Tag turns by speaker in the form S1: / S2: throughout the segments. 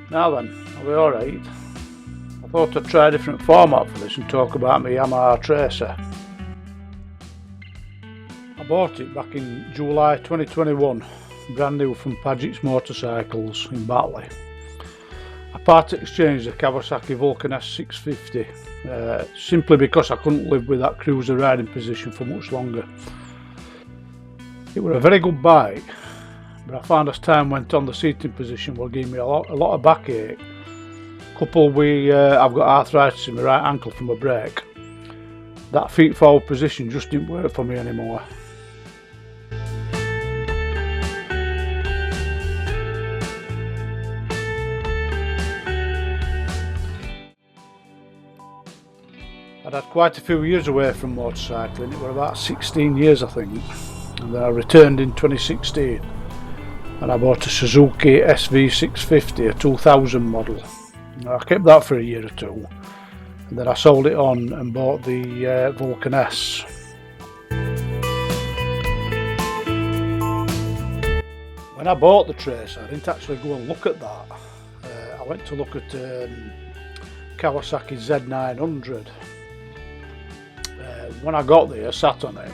S1: Now then, are we alright? I thought I'd try a different format for this and talk about my Yamaha Tracer. I bought it back in July 2021, brand new from Paget's Motorcycles in Batley. I part exchanged the Kawasaki Vulcan S650 simply because I couldn't live with that cruiser riding position for much longer. It was a very good bike, but I found as time went on the seating position will give me a lot of backache. Coupled with I've got arthritis in my right ankle from a break. That feet forward position just didn't work for me anymore. I'd had quite a few years away from motorcycling. It was about 16 years I think, and then I returned in 2016 and I bought a Suzuki SV650, a 2000 model. I kept that for a year or two, and then I sold it on and bought the Vulcan S. When I bought the Tracer, I didn't actually go and look at that. I went to look at Kawasaki Z900. When I got there, sat on it,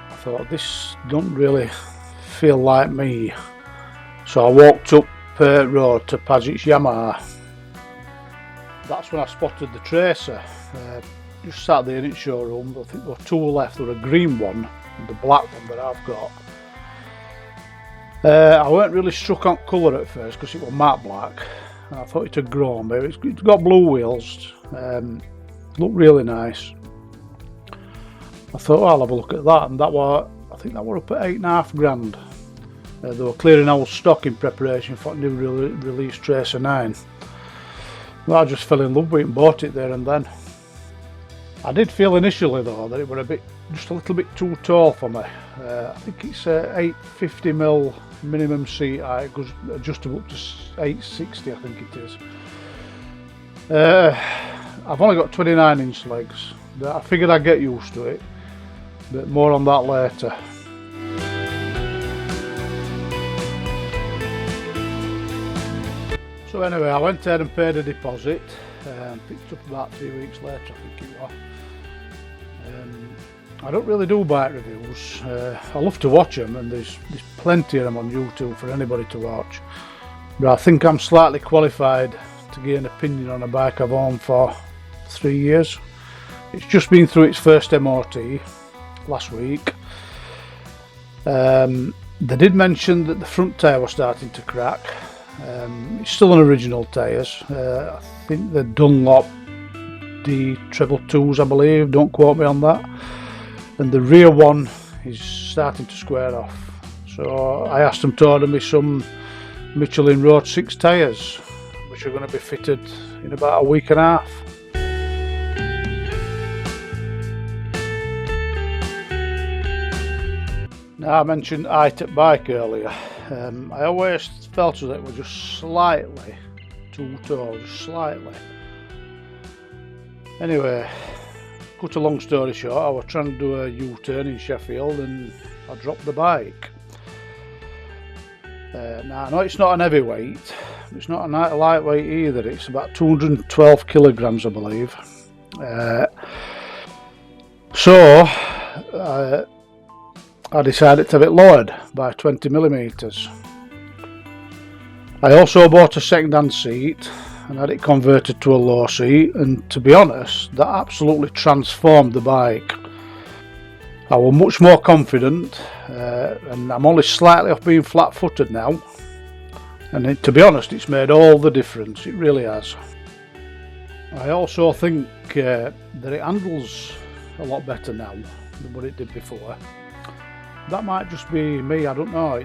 S1: I thought this don't really feel like me. So I walked up road to Paget's Yamaha. That's when I spotted the Tracer. Just sat there in its showroom. I think there were two left. There was a green one and the black one that I've got. I weren't really struck on colour at first because it was matte black. I thought it had grown, but it's got blue wheels. Looked really nice. I thought, well, I'll have a look at that, and I think that were up at £8.5 grand. They were clearing old stock in preparation for a new release Tracer 9. Well, I just fell in love with it and bought it there and then. I did feel initially though that it was just a little bit too tall for me. I think it's 850mm minimum seat height. It goes adjustable up to 860, I think it is. I've only got 29-inch legs. I figured I'd get used to it, but more on that later. So anyway, I went ahead and paid a deposit, picked up about 3 weeks later I think it was. I don't really do bike reviews. I love to watch them, and there's plenty of them on YouTube for anybody to watch, but I think I'm slightly qualified to give an opinion on a bike I've owned for 3 years. It's just been through its first MOT last week. They did mention that the front tyre was starting to crack. It's still on original tyres. I think they're Dunlop D treble 2s I believe, don't quote me on that. And the rear one is starting to square off. So I asked them to order me some Michelin Road 6 tyres, which are going to be fitted in about a week and a half. Now, I mentioned height at bike earlier. I always felt that it was just slightly too tall, just slightly. Anyway, cut a long story short, I was trying to do a U-turn in Sheffield and I dropped the bike. Now, I know it's not an heavyweight, it's not a lightweight either. It's about 212 kilograms, I believe. So I decided to have it lowered by 20 millimeters. I also bought a second-hand seat and had it converted to a low seat, and to be honest, that absolutely transformed the bike. I was much more confident, and I'm only slightly off being flat-footed now, and to be honest, it's made all the difference. It really has. I also think that it handles a lot better now than what it did before. That might just be me, I don't know.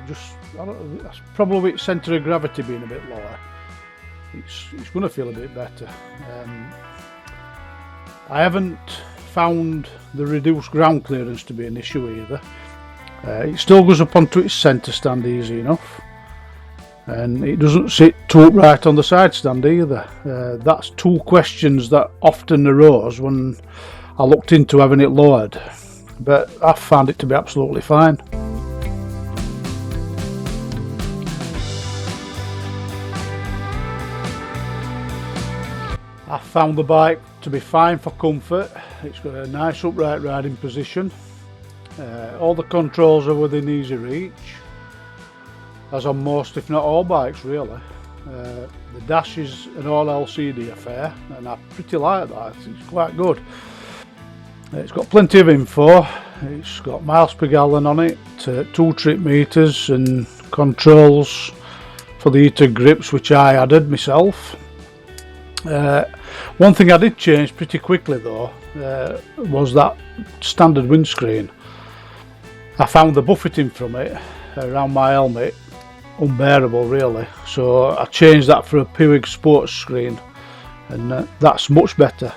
S1: That's probably its centre of gravity being a bit lower. It's going to feel a bit better. I haven't found the reduced ground clearance to be an issue either. It still goes up onto its centre stand easy enough, and it doesn't sit too upright on the side stand either. That's two questions that often arose when I looked into having it lowered, but I found it to be absolutely fine. I found the bike to be fine for comfort. It's got a nice upright riding position. All the controls are within easy reach, as on most if not all bikes really. The dash is an all LCD affair and I pretty like that, it's quite good. It's got plenty of info, it's got miles per gallon on it, 2 trip meters and controls for the heated grips which I added myself. One thing I did change pretty quickly though was that standard windscreen. I found the buffeting from it around my helmet unbearable really, so I changed that for a Puig sports screen and that's much better.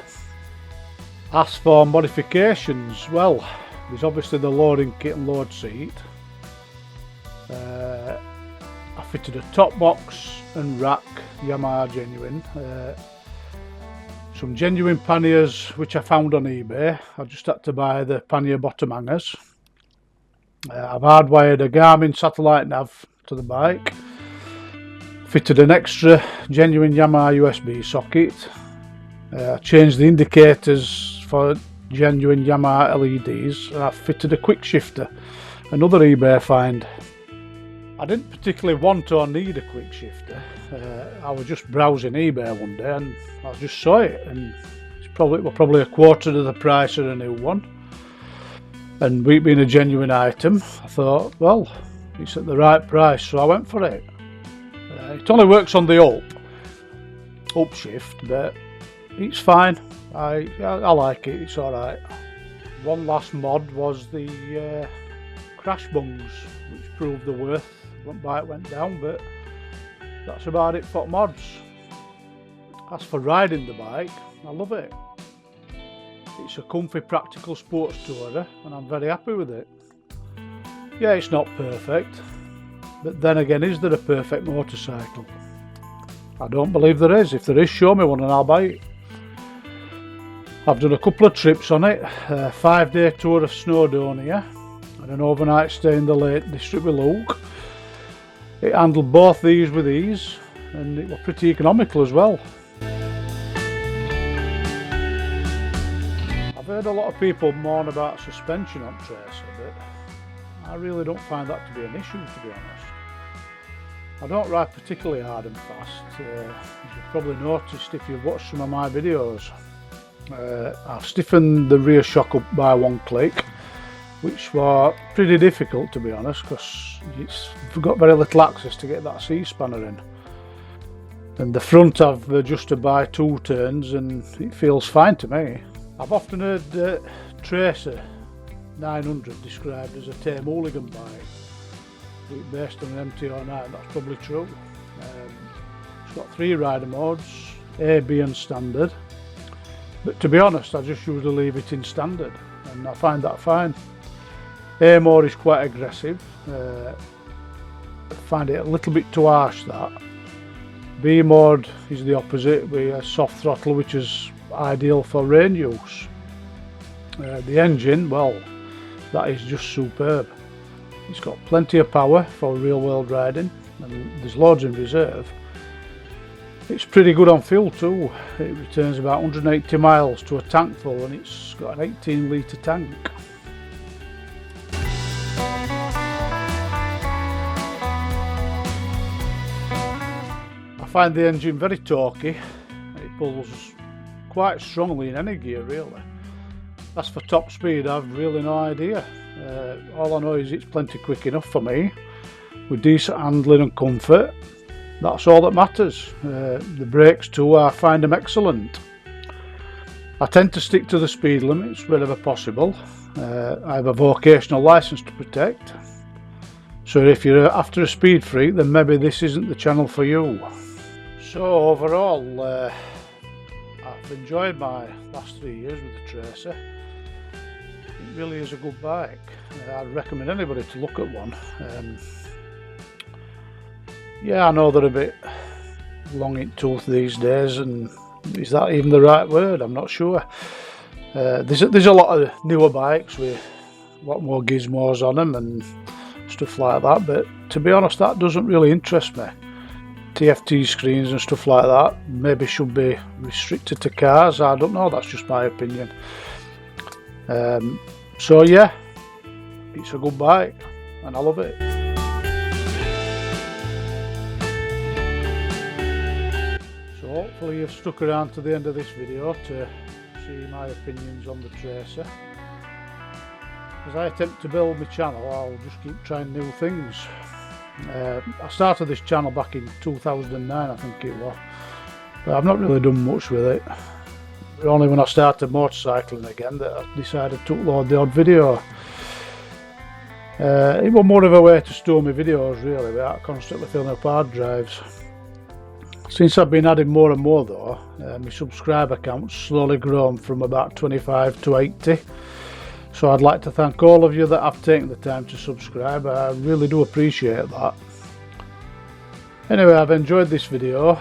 S1: As for modifications, well, there's obviously the loading kit and load seat. I fitted a top box and rack, Yamaha genuine, some genuine panniers which I found on eBay. I just had to buy the pannier bottom hangers. I've hardwired a Garmin satellite nav to the bike, fitted an extra genuine Yamaha USB socket, changed the indicators for genuine Yamaha LEDs, and I fitted a quick shifter, another eBay find. I didn't particularly want or need a quick shifter. I was just browsing eBay one day and I just saw it, and it was probably a quarter of the price of a new one. And it being a genuine item, I thought, well, it's at the right price, so I went for it. It only works on the upshift, but it's fine. I like it, it's alright. One last mod was the crash bungs, which proved the worth. One bike went down, but that's about it for mods. As for riding the bike, I love it. It's a comfy, practical sports tourer and I'm very happy with it. Yeah, it's not perfect, but then again, is there a perfect motorcycle? I don't believe there is. If there is, show me one and I'll buy it. I've done a couple of trips on it, a 5-day tour of Snowdonia and an overnight stay in the Lake District with Luke. It handled both these with ease and it was pretty economical as well. I've heard a lot of people moan about suspension on Tracer, but I really don't find that to be an issue, to be honest. I don't ride particularly hard and fast, as you've probably noticed if you've watched some of my videos. I've stiffened the rear shock up by 1 click, which was pretty difficult to be honest, because you've got very little access to get that C-spanner in. And the front I've adjusted by 2 turns and it feels fine to me. I've often heard Tracer 900 described as a tame hooligan bike, based on an MT-09. That's probably true. It's got 3 rider modes, A, B and standard. But to be honest, I just usually leave it in standard and I find that fine. A mode is quite aggressive. I find it a little bit too harsh, that. B mode is the opposite, with a soft throttle which is ideal for rain use. The engine, well, that is just superb. It's got plenty of power for real world riding and there's loads in reserve. It's pretty good on fuel too. It returns about 180 miles to a tank full and it's got an 18 litre tank. I find the engine very torquey. It pulls quite strongly in any gear really. As for top speed, I've really no idea. All I know is it's plenty quick enough for me, with decent handling and comfort. That's all that matters. The brakes too, I find them excellent. I tend to stick to the speed limits wherever possible. I have a vocational licence to protect, so if you're after a speed freak then maybe this isn't the channel for you. So overall, I've enjoyed my last 3 years with the Tracer. It really is a good bike. I'd recommend anybody to look at one. Yeah, I know they're a bit long in tooth these days, and is that even the right word? I'm not sure. There's a lot of newer bikes with a lot more gizmos on them and stuff like that, but to be honest, that doesn't really interest me. TFT screens and stuff like that maybe should be restricted to cars. I don't know, that's just my opinion. So yeah, it's a good bike and I love it. So hopefully you've stuck around to the end of this video to see my opinions on the Tracer. As I attempt to build my channel, I'll just keep trying new things. I started this channel back in 2009, I think it was, but I've not really done much with it. Only when I started motorcycling again that I decided to upload the odd video. It was more of a way to store my videos really, without constantly filling up hard drives. Since I've been adding more and more though, my subscriber count's slowly grown from about 25 to 80. So I'd like to thank all of you that have taken the time to subscribe. I really do appreciate that. Anyway, I've enjoyed this video.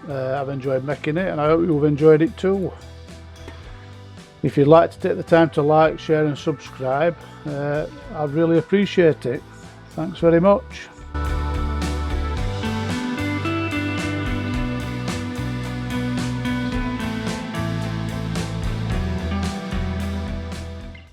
S1: I've enjoyed making it and I hope you've enjoyed it too. If you'd like to take the time to like, share and subscribe, I'd really appreciate it. Thanks very much.